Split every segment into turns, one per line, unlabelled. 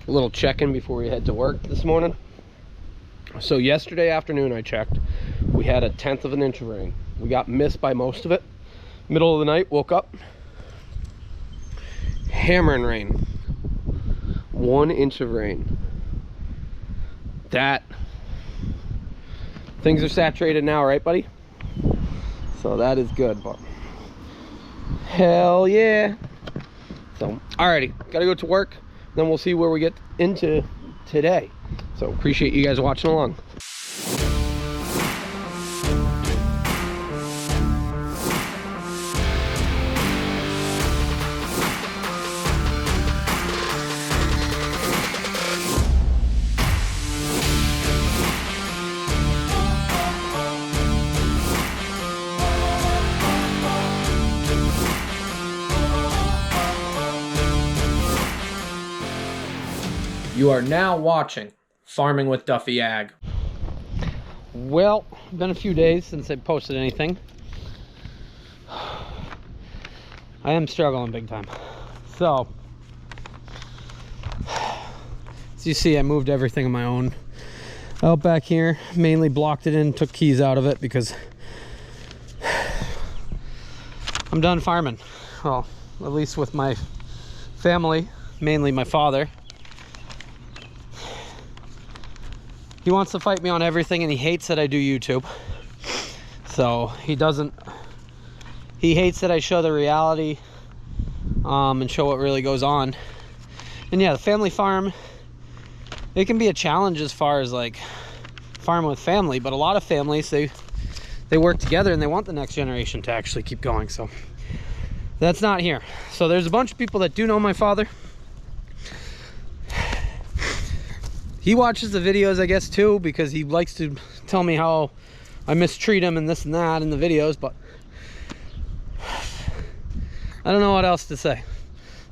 A little check-in before we head to work this morning. So yesterday afternoon I checked, we had 1/10 of an inch of rain. We got missed by most of it. Middle of the night, woke up, hammering rain. 1 inch of rain. That, things are saturated now, right buddy? So that is good, but hell yeah. So alrighty, gotta go to work, then we'll see where we get into today. So appreciate you guys watching along.
You are now watching Farming with Duffy Ag.
Well, been a few days since I posted anything. I am struggling big time. So, as you see, I moved everything on my own. Out back here, mainly blocked it in, took keys out of it because I'm done farming. Well, at least with my family, mainly my father. He wants to fight me on everything, and he hates that I do YouTube. So he hates that I show the reality and show what really goes on. And yeah, the family farm, it can be a challenge as far as like farming with family, but a lot of families, they work together and they want the next generation to actually keep going. So that's not here. So there's a bunch of people that do know my father. He watches the videos, I guess, too, because he likes to tell me how I mistreat him and this and that in the videos, but I don't know what else to say.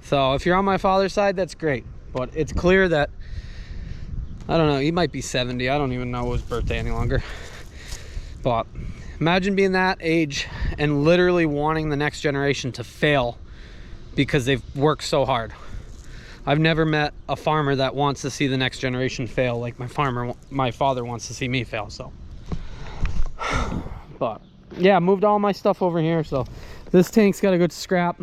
So if you're on my father's side, that's great. But it's clear that, I don't know, he might be 70. I don't even know his birthday any longer. But imagine being that age and literally wanting the next generation to fail because they've worked so hard. I've never met a farmer that wants to see the next generation fail like my father wants to see me fail. So, but yeah, moved all my stuff over here. So this tank's got to go to scrap.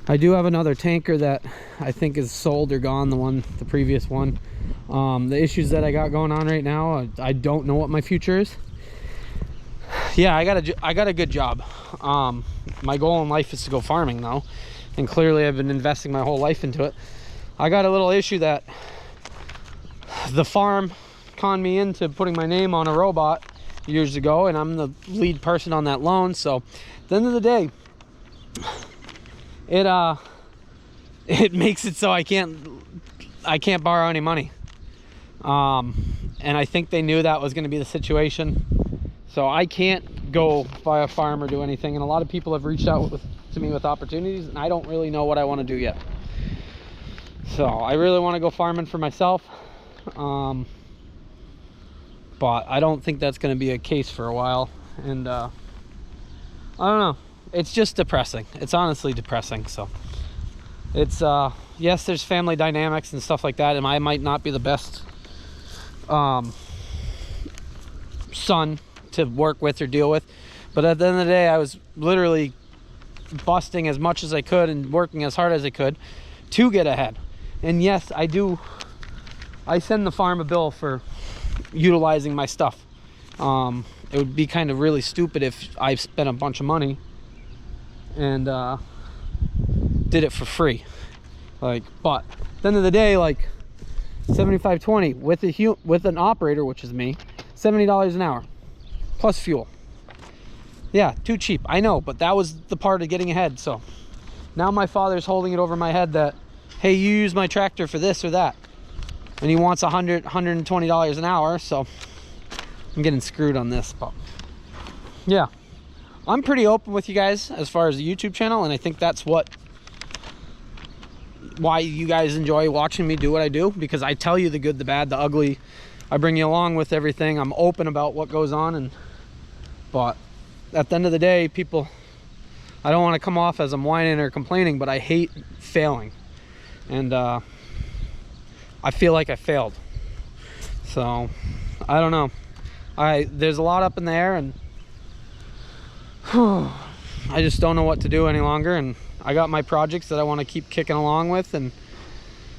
I do have another tanker that I think is sold or gone, the previous one. The issues that I got going on right now, I don't know what my future is. Yeah, I got a good job. My goal in life is to go farming though. And clearly I've been investing my whole life into it. I got a little issue that the farm conned me into putting my name on a robot years ago, and I'm the lead person on that loan. So at the end of the day, it makes it so I can't borrow any money. And I think they knew that was going to be the situation. So I can't go buy a farm or do anything. And a lot of people have reached out to me with opportunities, and I don't really know what I want to do yet. So I really want to go farming for myself, but I don't think that's going to be a case for a while. And I don't know, it's just depressing. It's honestly depressing. So it's yes, there's family dynamics and stuff like that, and I might not be the best son to work with or deal with, but at the end of the day, I was literally busting as much as I could and working as hard as I could to get ahead. And yes, I send the farm a bill for utilizing my stuff. It would be kind of really stupid if I spent a bunch of money and did it for free. Like, but at the end of the day, like $75.20 with an operator, which is me, $70 an hour plus fuel. Yeah, too cheap, I know, but that was the part of getting ahead. So now my father's holding it over my head that, hey, you use my tractor for this or that, and he wants $120 an hour. So I'm getting screwed on this. But yeah, I'm pretty open with you guys as far as the YouTube channel, and I think that's why you guys enjoy watching me do what I do, because I tell you the good, the bad, the ugly. I bring you along with everything. I'm open about what goes on, but at the end of the day, people, I don't want to come off as I'm whining or complaining, but I hate failing. And I feel like I failed. So I don't know. There's a lot up in the air, and I just don't know what to do any longer. And I got my projects that I want to keep kicking along with, and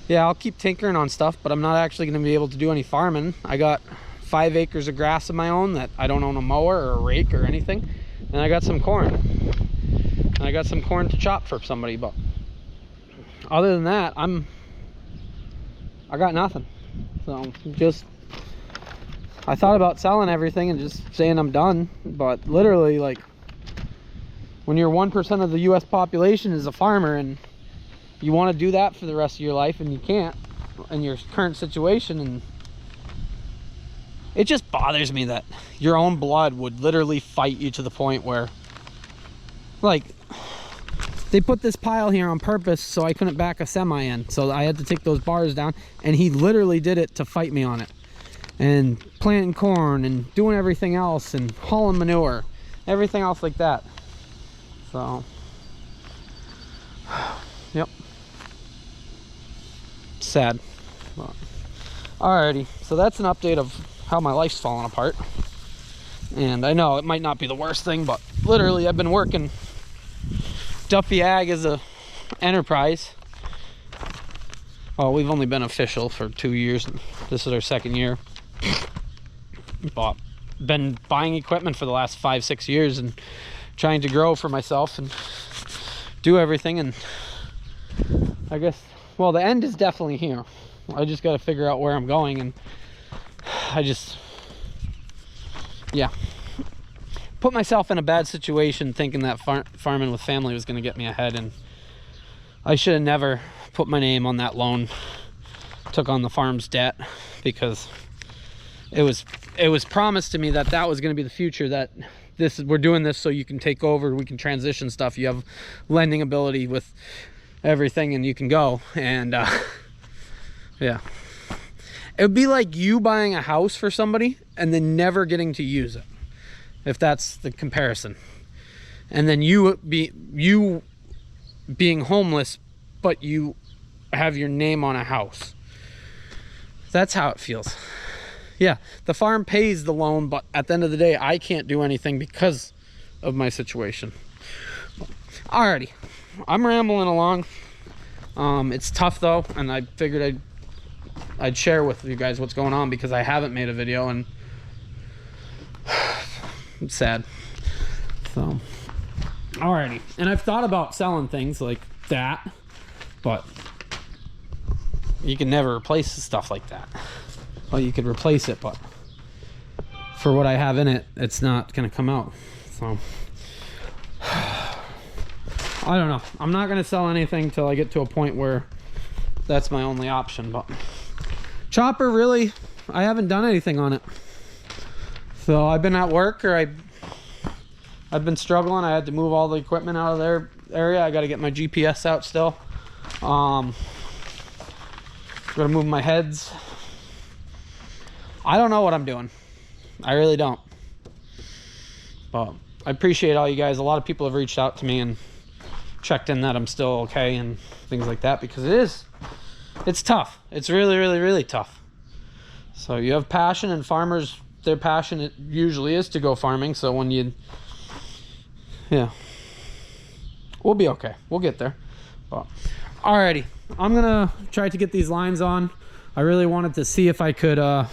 yeah, I'll keep tinkering on stuff, but I'm not actually going to be able to do any farming. I got 5 acres of grass of my own that I don't own a mower or a rake or anything, and I got some corn, and I got some corn to chop for somebody. But other than that, I got nothing. So just, I thought about selling everything and just saying I'm done, but literally, like, when you're 1% of the US population is a farmer, and you want to do that for the rest of your life, and you can't in your current situation, and it just bothers me that your own blood would literally fight you to the point where, like, they put this pile here on purpose so I couldn't back a semi in, so I had to take those bars down, and he literally did it to fight me on it, and planting corn and doing everything else and hauling manure, everything else like that. So yep, sad. But alrighty, so that's an update of how my life's falling apart. And I know it might not be the worst thing, but literally I've been working Duffy Ag as a enterprise. Well, we've only been official for 2 years. This is our 2nd year. But been buying equipment for the last 5-6 years and trying to grow for myself and do everything. And I guess, well, the end is definitely here. I just got to figure out where I'm going, and I just, yeah, put myself in a bad situation thinking that farming with family was going to get me ahead, and I should have never put my name on that loan, took on the farm's debt, because it was promised to me that that was going to be the future, that we're doing this so you can take over, we can transition stuff, you have lending ability with everything, and you can go. And yeah, it would be like you buying a house for somebody and then never getting to use it, if that's the comparison. And then you being homeless, but you have your name on a house. That's how it feels. Yeah, the farm pays the loan, but at the end of the day, I can't do anything because of my situation. Alrighty, I'm rambling along. It's tough though, and I figured I'd share with you guys what's going on, because I haven't made a video, and it's sad. So, alrighty, and I've thought about selling things like that, but you can never replace stuff like that. Well, you could replace it, but for what I have in it, it's not gonna come out. So I don't know. I'm not gonna sell anything till I get to a point where that's my only option. But chopper, really, I haven't done anything on it. So I've been at work, or I've been struggling. I had to move all the equipment out of their area. I got to get my GPS out still. Got to move my heads. I don't know what I'm doing. I really don't. But I appreciate all you guys. A lot of people have reached out to me and checked in that I'm still okay and things like that, because it's tough. It's really, really, really tough. So you have passion, and farmers, their passion, it usually is to go farming. So when yeah, we'll be okay. We'll get there. But alrighty, I'm gonna try to get these lines on. I really wanted to see if I could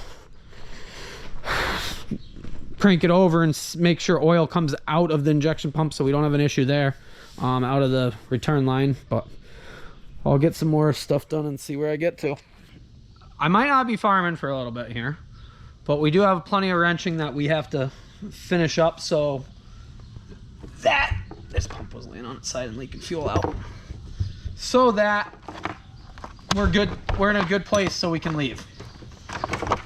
crank it over and make sure oil comes out of the injection pump, so we don't have an issue there, out of the return line. But I'll get some more stuff done and see where I get to. I might not be farming for a little bit here, but we do have plenty of wrenching that we have to finish up, so that this pump was laying on its side and leaking fuel out, so that we're good. We're in a good place so we can leave,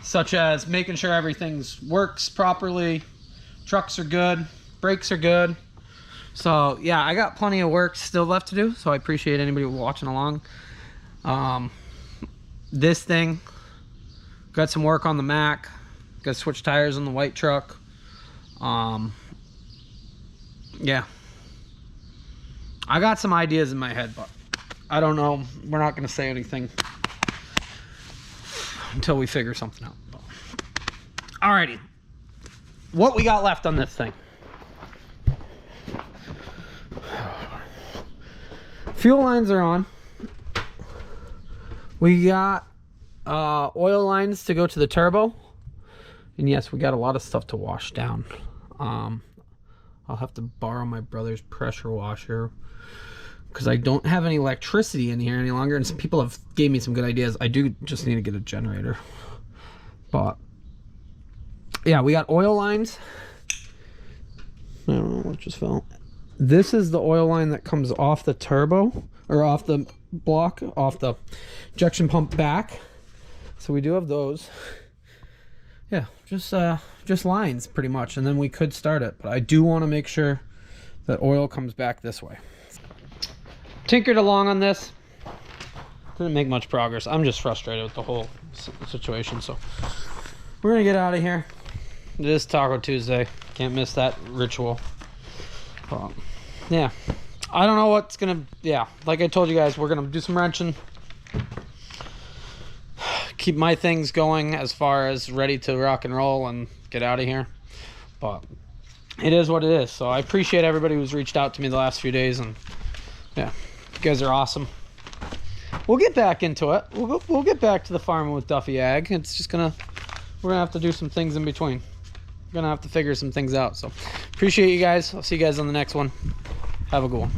such as making sure everything's works properly, trucks are good, brakes are good. So yeah, I got plenty of work still left to do, so I appreciate anybody watching along. This thing, got some work on the Mac, got to switch tires on the white truck. Yeah, I got some ideas in my head, but I don't know, we're not going to say anything until we figure something out. Alrighty, what we got left on this thing? Fuel lines are on. We got oil lines to go to the turbo. And yes, we got a lot of stuff to wash down. I'll have to borrow my brother's pressure washer because I don't have any electricity in here any longer. And some people have gave me some good ideas. I do just need to get a generator. But yeah, we got oil lines. I don't know what just fell. This is the oil line that comes off the turbo, or off the block, off the injection pump back. So we do have those. Yeah, just lines pretty much, and then we could start it. But I do want to make sure that oil comes back this way. Tinkered along on this. Didn't make much progress. I'm just frustrated with the whole situation. So we're gonna get out of here. It is Taco Tuesday. Can't miss that ritual. Yeah, I don't know what's gonna. Yeah, like I told you guys, we're gonna do some wrenching. Keep my things going as far as ready to rock and roll and get out of here. But it is what it is. So I appreciate everybody who's reached out to me the last few days, and yeah, you guys are awesome. We'll get back into it. We'll get back to the farming with Duffy Ag. It's just we're gonna have to do some things in between. We're gonna have to figure some things out. So appreciate you guys. I'll see you guys on the next one. Have a good one.